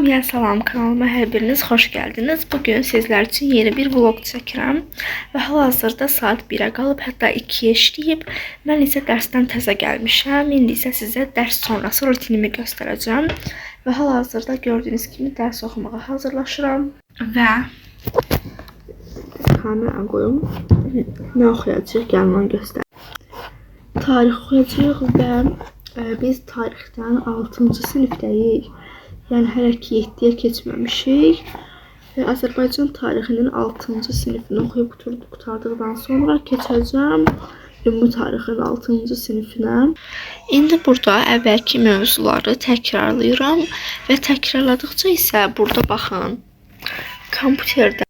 Hamıya salam, kanalıma hər biriniz xoş gəldiniz. Bugün sizlər üçün yeni bir vlog çəkirəm və hal-hazırda saat 1-ə qalıb, hətta 2-yə işləyib. Mən isə dərsdən təzə gəlmişəm. İndi isə sizə dərs sonrası rutinimi göstərəcəm və hal-hazırda gördüyünüz kimi dərs oxumağa hazırlaşıram və kameranı qoyum. Nə oxuyacağıq? Gəlin onu göstər. Tarix oxuyacağıq və biz tarixdən 6-cı sinifdəyik. Yəni hələ ki 7-yə keçməmişik. Azərbaycan tarixinin 6-cı sinifini oxuyub qurtardıqdan sonra keçəcəm ümumi tarixin 6-cı sinifinə. İndi burada əvvəlki mövzuları təkrarlayıram və təkrarladıqca isə burada baxın. Kompüterdə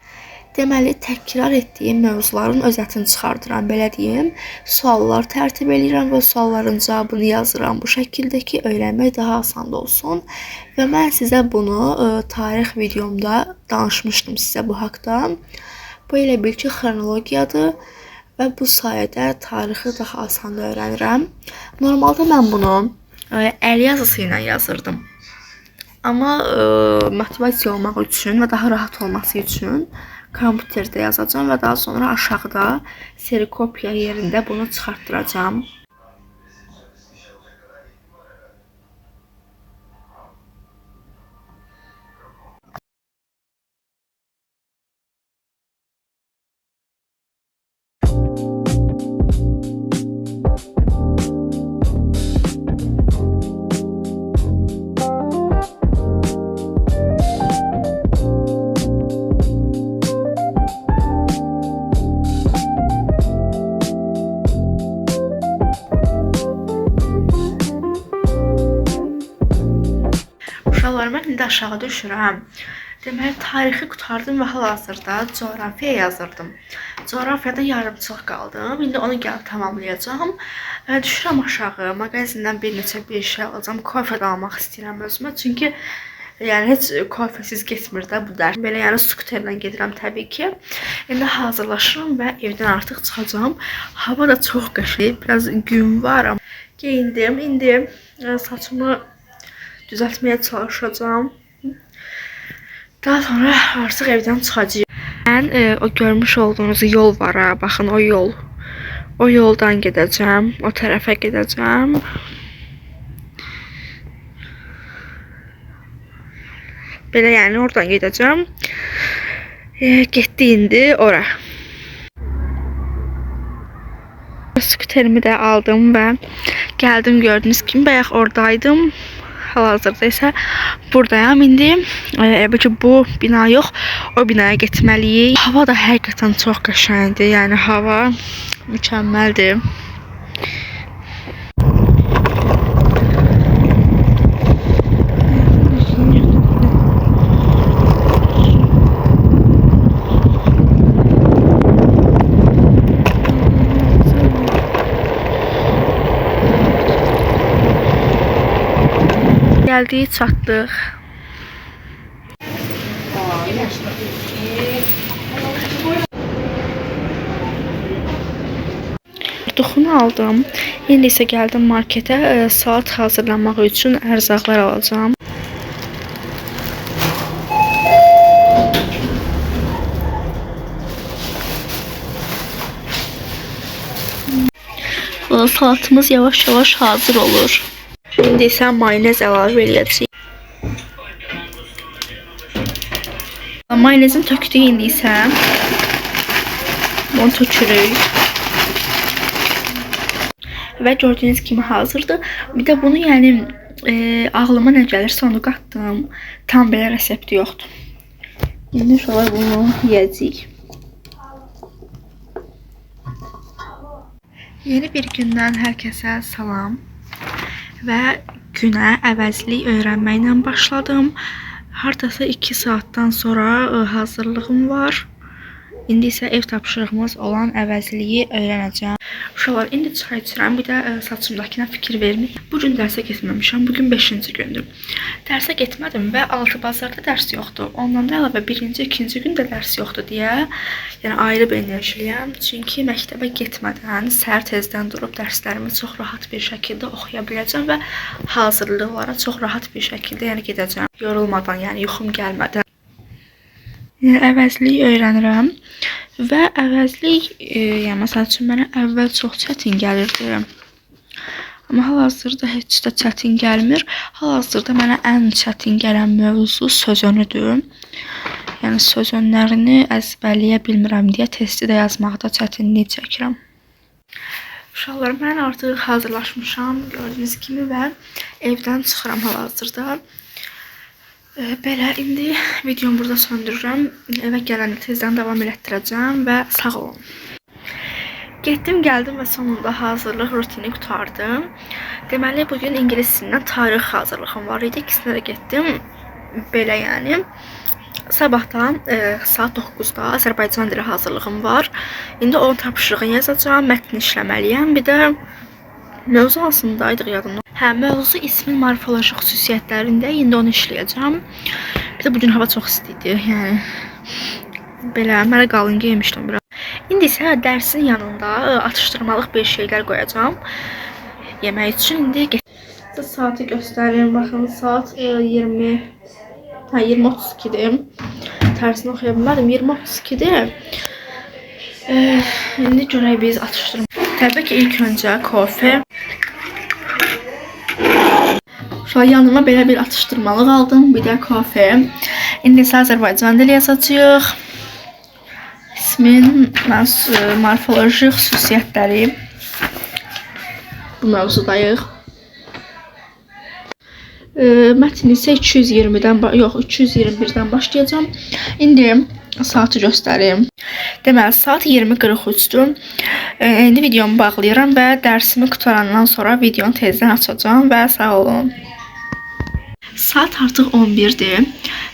deməli təkrar etdiyim mövzuların özətini çıxardıram, belə deyim. Suallar tərtib edirəm və sualların cavabını yazıram bu şəkildə ki, öyrənmək daha asan olsun. Və mən sizə bunu tarix videomda danışmışdım sizə bu haqda. Bu elə bil ki, xronologiyadır və bu sayədə tarixi daha asan öyrənirəm. Normalda mən bunu əl yazısı ilə yazırdım. Amma motivasiya olmaq üçün və daha rahat olması üçün kompüterdə yazacağım və daha sonra aşağıda serikopya yerində bunu çıxartdıracağım. Mən indi aşağı düşürəm. Deməli, tarixi qurtardım və hal-hazırda coğrafiya yazırdım. Coğrafiyada yarımçıq qaldım. İndi onu gəlib tamamlayacağım. Düşürəm aşağı. Mağazindən bir neçə bir şey alacağım. Kofe də almaq istəyirəm özümə. Çünki yəni heç kofesiz getmir də bu dərs. Belə yəni skuterlə gedirəm təbii ki. İndi hazırlaşıram və evdən artıq çıxacağım. Hava da çox qəşəng. Biraz gün var. Geyindim. İndi saçımı düzəltməyə çalışacağım. Daha sonra artıq evdən çıxacağım. Mən o görmüş olduğunuz yol var ha, baxın o yol. O yoldan gedəcəm, o tərəfə gedəcəm. Belə yəni oradan gedəcəm. Getdi indi ora. Skuterimi də aldım və gəldim, gördüyünüz kimi bayaq oradaydım. Hal-hazırda isə buradayam. İndi bu bina yox, o binaya getməliyik. Hava da həqiqətən çox qəşəngdir. Yəni hava mükəmməldir. Gəldik, çatdıq. Duxunu aldım. İndi isə gəldim marketə saat hazırlanmaq üçün ərzaqlar alacağım. Salatımız yavaş-yavaş hazır olur. İndi isə mayonez əlavə edəcəyik. Mayonezin tökdüyü indi isə onu tökürük. Və gördüyünüz kimi hazırdır. Bir də bunu yəni ağlıma nə gəlirsə onu qatdım. Tam belə resepti yoxdur. İndi şöyle bunu yeyəcəyik. Yeni bir gündən hər kəsə salam. Və günə əvəzlik öyrənməklə başladım. Hardasa 2 saatdan sonra hazırlığım var. İndi isə ev tapşırığımız olan əvəzliyi öyrənəcəm. Uşaqlar, indi çay içirəm, bir də saçımdakına fikir vermək. Bugün dərsə getməmişəm, bugün 5-ci gündür. Dərsə getmədim və 6 bazarda dərs yoxdur. Ondan da əlavə 1-ci, 2-ci gündə dərs yoxdur deyə, yəni ayrı enerjiliyəm. Çünki məktəbə getmədən, səhər tezdən durub dərslərimi çox rahat bir şəkildə oxuya biləcəm və hazırlıqlara çox rahat bir şəkildə yəni gedəcəm. Yorulmadan, yəni yuxum gəlmədən. Əvəzlik öyrənirəm və əvəzlik, yəni məsəl üçün mənə əvvəl çox çətin gəlirdi. Amma hal-hazırda heç də çətin gəlmir. Hal-hazırda mənə ən çətin gələn mövzu söz önüdür. Yəni söz önlərini əzbərləyə bilmirəm deyə testi də yazmaqda çətinlik çəkirəm. Uşaqlar, mən artıq hazırlaşmışam gördüyünüz kimi və evdən çıxıram hal-hazırda. Belə, indi videomu burada söndürürəm. Evə gələndə tezdən davam elətdirəcəm və sağ olun. Getdim, gəldim və sonunda hazırlıq rutini qutardım. Deməli, bugün ingilis dilindən tarix hazırlığım var idi. İkisinə də getdim. Belə yəni. Sabahdan saat 9-da Azərbaycan dili hazırlığım var. İndi onun tapşırığını yazacağım, mətn işləməliyəm. Bir də mövzu hansındaydıq yadımda. Mövzu ismin morfoloji xüsusiyyətlərində, indi onu işləyəcəm. Bir də bugün hava çox istidir, yəni belə, mənə qalın geymişdim biraz. İndi isə dərsin yanında atışdırmalıq bir şeylər qoyacağım yemək üçün. İndi saati göstərim, baxın, saat 20:32-dir. Tərsini oxuya bilmədim, 20:32-dir. İndi görək biz atışdırmalıq. Təbii ki, ilk öncə kofe. Şu an yanıma belə bir atışdırmalıq aldım, bir də kofe. İndi isə Azərbaycan dili yazacağıq. İsmin morfoloji xüsusiyyətləri. Bu mövzudayıq. Mətn isə 321-dən başlayacağım. İndi saatı göstərim. Deməli, saat 20:43-dür. İndi videomu bağlayıram və dərsimi qutarandan sonra videonu tezdən açacağım və sağ olun. Saat artıq 11-dir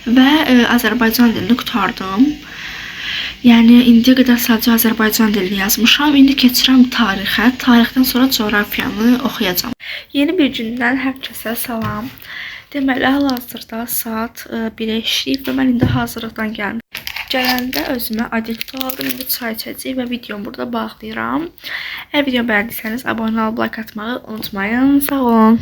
və Azərbaycan dilini qutardım. Yəni, indiyə qədər sadəcə Azərbaycan dilini yazmışam. İndi keçirəm tarixə. Tarixdən sonra coğrafiyanı oxuyacağım. Yeni bir gündən hər kəsə salam. Deməli, hal-hazırda saat 1-ə işləyib və mən indi hazırlıqdan gəlmişəm. Gələndə özümə adikto aldım. İndi çay içəcəyik və videomu burada bağlayıram. Əgər videomu bəyəndiysəniz abunə olub like atmağı unutmayın. Sağ olun.